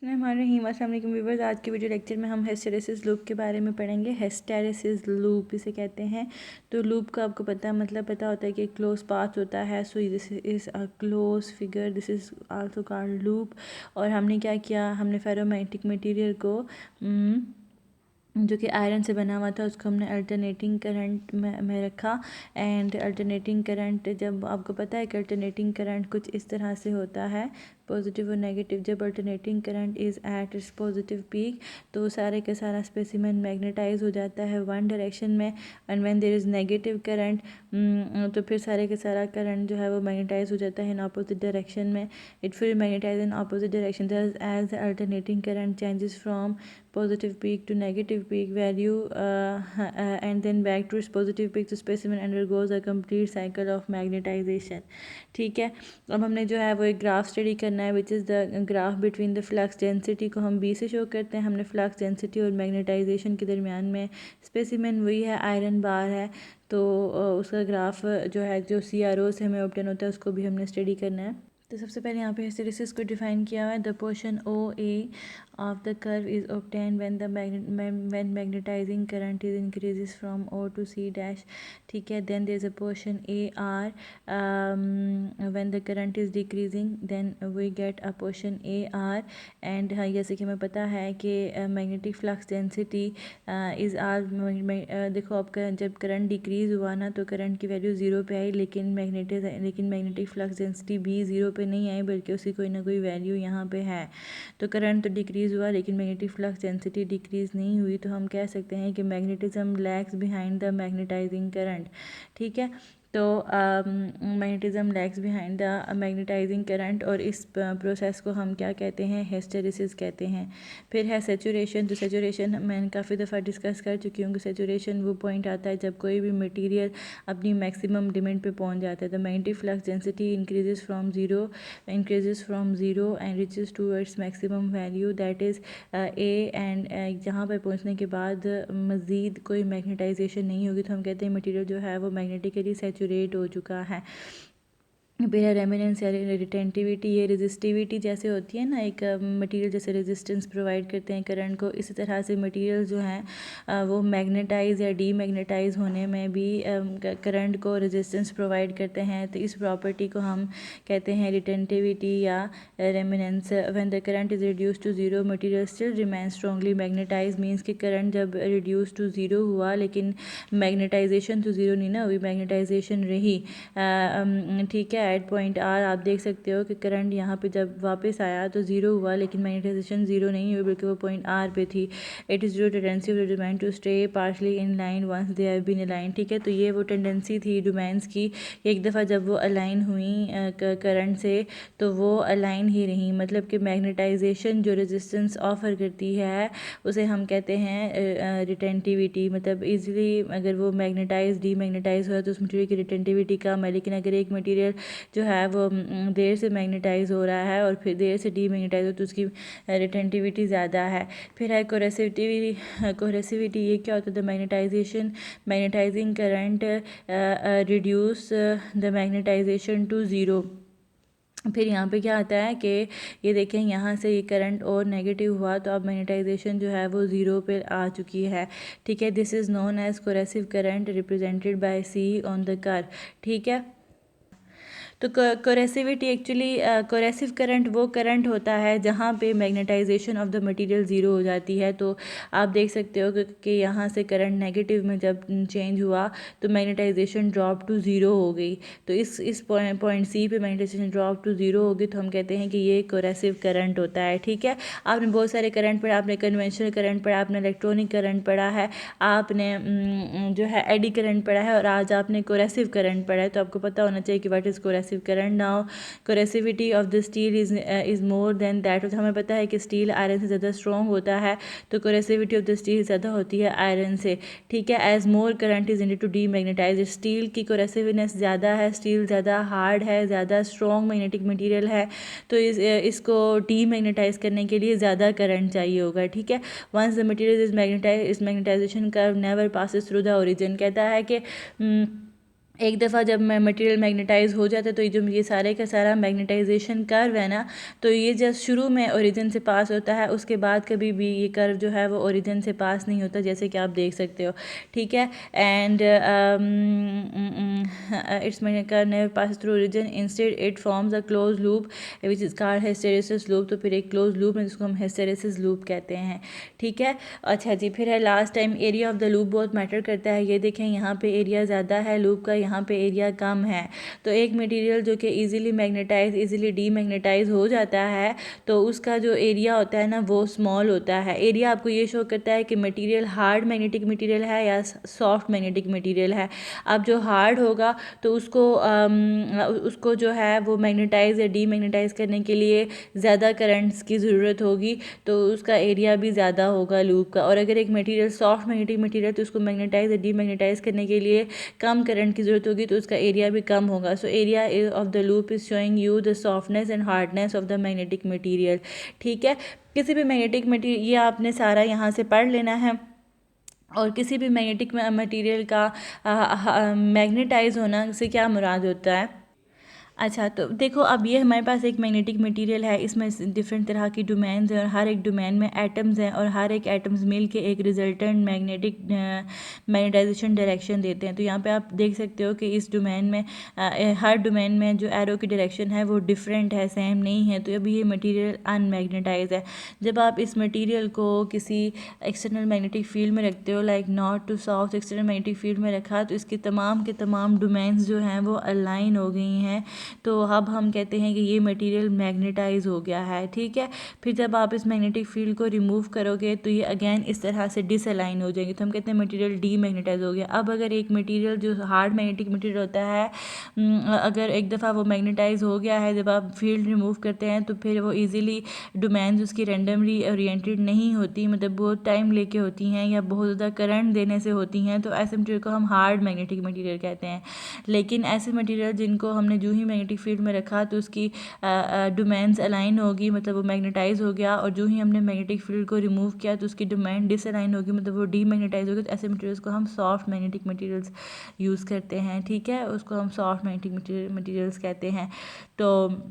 अस्सलाम व्यूवर्स, आज के वीडियो लेक्चर में हम हिस्टैरिसीस लूप के बारे में पढ़ेंगे। हिस्टैरिसीस लूप इसे कहते हैं। तो लूप का आपको पता होता है कि क्लोज पाथ होता है। So this is a close figure, this is also called loop. और हमने क्या किया, हमने फेरोमैग्नेटिक मटेरियल को जो कि आयरन से बना हुआ था उसको हमने अल्टरनेटिंग करंट में रखा। एंड अल्टरनेटिंग करंट, जब आपको पता है कि अल्टरनेटिंग करंट कुछ इस तरह से होता है, पॉजिटिव और नेगेटिव। जब alternating current is at its positive peak तो सारे का सारा स्पेसिमेन मैग्नेटाइज हो जाता है वन डायरेक्शन में। And when there is negative current तो फिर सारे का सारा करंट जो है वो मैग्नेटाइज हो जाता है इन अपोजिट डायरेक्शन में। इट फिर magnetize in opposite direction as the alternating current changes from positive peak to negative peak value and then back to its positive peak, the specimen undergoes a complete cycle of magnetization। ठीक है, अब हमने जो है वो एक graph study करना है which is the graph between the flux density को हम बी से शो करते हैं। हमने फ्लक्स डेंसिटी और मैग्नेटाइजेशन के दरमियान में स्पेसिमेन वही है, आयरन बार है। तो उसका ग्राफ जो है, जो CRO से हमें ऑब्टेन होता है, उसको भी हमने स्टडी करना है। तो सबसे पहले यहाँ पे हिस्टैरिसीस को डिफाइन किया हुआ है। The portion OA of the curve is obtained when when magnetizing current is increases from O to C dash। ठीक है, then there is a portion AR when the current is decreasing, then we get a portion AR। and हाँ, जैसे कि हमें पता है कि magnetic flux density is R, देखो आपका जब करंट डिक्रीज़ हुआ ना तो करंट की वैल्यू ज़ीरो पे आई, लेकिन मैग्नेटिक फ्लक्स डेंसिटी भी ज़ीरो पे नहीं आई, बल्कि उसकी कोई ना कोई वैल्यू यहाँ पे है। तो करंट तो डिक्रीज़ हुआ लेकिन मैग्नेटिक फ्लक्स डेंसिटी डिक्रीज़ नहीं हुई, तो हम कह सकते हैं कि magnetism lags behind the magnetizing current. ठीक है, तो magnetism lags behind the magnetizing current, और इस प्रोसेस को हम क्या कहते हैं, हिस्टैरिसीस कहते हैं। फिर है सेचुरेशन। तो सेचुरेशन मैंने काफ़ी दफ़ा डिस्कस कर चुकी हूँ कि सेचुरेशन वो पॉइंट आता है जब कोई भी मटेरियल अपनी मैक्सिमम लिमिट पे पहुँच जाता है। The magnetic flux density increases from zero and reaches towards maximum value that is A। एंड जहाँ पर पहुँचने के बाद मज़ीद कोई मैग्नेटाइजेशन नहीं होगी तो हम कहते हैं मटेरियल जो है वो मैग्नेटिकली सैचुरेट हो चुका है। फिर है रेमिनेंस या रिटेंटिविटी। ये रेजिस्टिविटी जैसे होती है ना, एक मटेरियल जैसे रेजिस्टेंस प्रोवाइड करते हैं करंट को, इसी तरह से मटेरियल जो हैं वो मैग्नेटाइज या डीमैग्नेटाइज होने में भी करंट को रेजिस्टेंस प्रोवाइड करते हैं। तो इस प्रॉपर्टी को हम कहते हैं रिटेंटिविटी या remanence. When the current is reduce to zero material still remain strongly magnetize. Means कि करंट जब रिड्यूस टू ज़ीरो हुआ लेकिन मैग्नेटाइजेशन तो ज़ीरो नहीं ना हुई, मैग्नेटाइजेशन रही। ठीक है, एट पॉइंट R आप देख सकते हो कि करंट यहाँ पे जब वापस आया तो ज़ीरो हुआ लेकिन मैग्नेटाइजेशन ज़ीरो नहीं हुई, बल्कि वो पॉइंट R पे थी। It is zero tendency of the domain to stay partially in line once they have been align. ठीक है, तो ये वो टेंडेंसी थी डोमेन्स की, एक दफ़ा जब वो अलाइन हुई करंट से तो वो अलाइन ही रही। मतलब कि मैग्नेटाइजेशन जो रेजिस्टेंस ऑफर करती है उसे हम कहते हैं रिटेंटिविटी। मतलब ईजिली अगर वो मैग्नेटाइज डीमैग्नेटाइज हुआ तो उस मटेरियल की रिटेंटिविटी कम है, लेकिन अगर एक मटेरियल जो है वो देर से मैग्नेटाइज हो रहा है और फिर देर से डीमैग्नेटाइज हो तो उसकी रिटेंटिविटी ज़्यादा है। फिर है कोहेसिविटी। ये क्या होता है, the magnetizing current reduce the magnetization to zero. फिर यहाँ पे क्या आता है कि ये देखें, यहाँ से ये करंट और नेगेटिव हुआ तो अब मैग्नेटाइजेशन जो है वो ज़ीरो पे आ चुकी है। ठीक है, this is known as coercive current represented by C on the curve. ठीक है, तो कोरेसिविटी एक्चुअली कोरेसिव करंट वो करंट होता है जहाँ पे magnetization of the material zero हो जाती है। तो आप देख सकते हो कि यहाँ से करंट नेगेटिव में जब चेंज हुआ तो मैग्नेटाइजेशन ड्रॉप टू ज़ीरो हो गई। तो इस पॉइंट C पे मैग्नेटाइजेशन ड्रॉप टू ज़ीरो हो गई तो हम कहते हैं कि ये कोरेसिव करंट होता है। ठीक है, आपने बहुत सारे करंट पढ़ा, आपने कन्वेंशनल करंट पढ़ा, आपने इलेक्ट्रॉनिक करंट पढ़ा है, आपने जो है एडी करंट पढ़ा है, और आज आपने कोरेसिव करंट पढ़ा है। तो आपको पता होना चाहिए कि what is corrosive current. Now corrosivity of the steel is more than that. हमें पता है कि स्टील आयरन से ज़्यादा स्ट्रॉन्ग होता है, तो कोरेसिविटी ऑफ द स्टील ज़्यादा होती है आयरन से। ठीक है, as more current is needed to demagnetize. Steel की कोरेसिवनेस ज़्यादा है, स्टील ज़्यादा हार्ड है, ज़्यादा स्ट्रॉन्ग मैग्नेटिक मटीरियल है, तो इसको डीमैग्नेटाइज करने के लिए ज़्यादा करंट चाहिए होगा। ठीक है, once the material is magnetize, इस magnetization curve never passes through the origin. कहता है कि एक दफ़ा जब मटेरियल मैग्नेटाइज हो जाता है तो ये जो ये सारे का सारा मैग्नेटाइजेशन कर्व है ना, तो ये जस्ट शुरू में ओरिजिन से पास होता है, उसके बाद कभी भी ये कर्व जो है वो ओरिजिन से पास नहीं होता, जैसे कि आप देख सकते हो। ठीक है, and it's curve never pass through origin, instead it forms a close loop which is called hysteresis loop. तो फिर एक क्लोज लूप है जिसको हम हिस्टेरेसिस लूप कहते हैं। ठीक है, अच्छा जी, फिर है last time, area of the loop बहुत मैटर करता है। ये देखें यहाँ पे एरिया ज़्यादा है लूप का, यहाँ पे एरिया कम है। तो एक मटेरियल जो कि इजीली मैग्नेटाइज इजीली डीमैग्नेटाइज हो जाता है तो उसका जो एरिया होता है ना वो स्मॉल होता है। एरिया आपको ये शो करता है कि मटेरियल हार्ड मैग्नेटिक मटेरियल है या सॉफ्ट मैग्नेटिक मटेरियल है। अब जो हार्ड होगा तो उसको जो है वो मैग्नेटाइज या डीमैग्नेटाइज करने के लिए ज़्यादा करंट्स की ज़रूरत होगी, तो उसका एरिया भी ज़्यादा होगा लूप का। और अगर एक मटेरियल सॉफ्ट मैग्नेटिक मटेरियल तो उसको मैग्नेटाइज या डीमैग्नेटाइज करने के लिए कम करंट की ज़रूरत होगी, तो उसका एरिया भी कम होगा। So area of the loop is showing you the softness and hardness of the magnetic material. ठीक है, किसी भी मैग्नेटिक मटेरियल, ये आपने सारा यहाँ से पढ़ लेना है। और किसी भी मैग्नेटिक मटेरियल का मैग्नेटाइज होना से क्या मुराद होता है। अच्छा, तो देखो अब ये हमारे पास एक मैग्नेटिक मटेरियल है, इसमें डिफरेंट तरह की डोमेन्स हैं और हर एक डोमेन में एटम्स हैं और हर एक एटम्स मिल के एक रिजल्टेंट मैग्नेटाइजेशन डायरेक्शन देते हैं। तो यहाँ पे आप देख सकते हो कि इस डोमेन में हर डोमेन में जो एरो की डायरेक्शन है वो डिफरेंट है, सेम नहीं है। तो अभी ये मटीरियल अनमैग्नेटाइज है। जब आप इस मटीरियल को किसी एक्सटर्नल मैग्नेटिक फील्ड में रखते हो, like north to south external magnetic field में रखा, तो इसके तमाम के तमाम डोमेन्स जो हैं वो अलाइन हो गई हैं। तो अब हम कहते हैं कि ये मटेरियल मैग्नेटाइज हो गया है। ठीक है, फिर जब आप इस मैग्नेटिक फील्ड को रिमूव करोगे तो ये अगेन इस तरह से डिसअलाइन हो जाएंगे, तो हम कहते हैं मटेरियल डीमैग्नेटाइज हो गया। अब अगर एक मटेरियल जो हार्ड मैग्नेटिक मटेरियल होता है, अगर एक दफ़ा वो मैग्नेटाइज हो गया है, जब आप फील्ड रिमूव करते हैं तो फिर वो ईजिली डोमेन्स उसकी रेंडमली ओरिएंटेड नहीं होती, मतलब बहुत टाइम लेके होती हैं या बहुत ज़्यादा करंट देने से होती हैं, तो ऐसे मटेरियल को हम हार्ड मैग्नेटिक मटेरियल कहते हैं। लेकिन ऐसे मटेरियल जिनको हमने जो ही मैग्नेटिक फील्ड में रखा तो उसकी डोमेन्स अलाइन होगी, मतलब वो मैग्नेटाइज हो गया, और जो ही हमने मैग्नेटिक फील्ड को रिमूव किया तो उसकी डोमेन डिसअलाइन होगी, मतलब वो डीमैग्नेटाइज होगी। तो ऐसे मटेरियल्स को हम सॉफ्ट मैग्नेटिक मटेरियल्स यूज़ करते हैं। ठीक है, उसको हम सॉफ्ट मैग्नेटिक मटेरियल्स कहते हैं। तो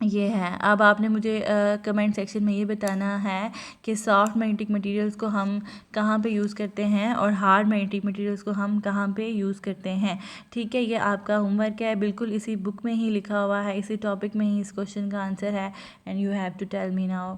ये है। अब आपने मुझे कमेंट सेक्शन में ये बताना है कि सॉफ्ट मैग्नेटिक मटेरियल्स को हम कहाँ पे यूज़ करते हैं और हार्ड मैग्नेटिक मटेरियल्स को हम कहाँ पे यूज़ करते हैं। ठीक है, ये आपका होमवर्क है, बिल्कुल इसी बुक में ही लिखा हुआ है, इसी टॉपिक में ही इस क्वेश्चन का आंसर है, and you have to tell me now.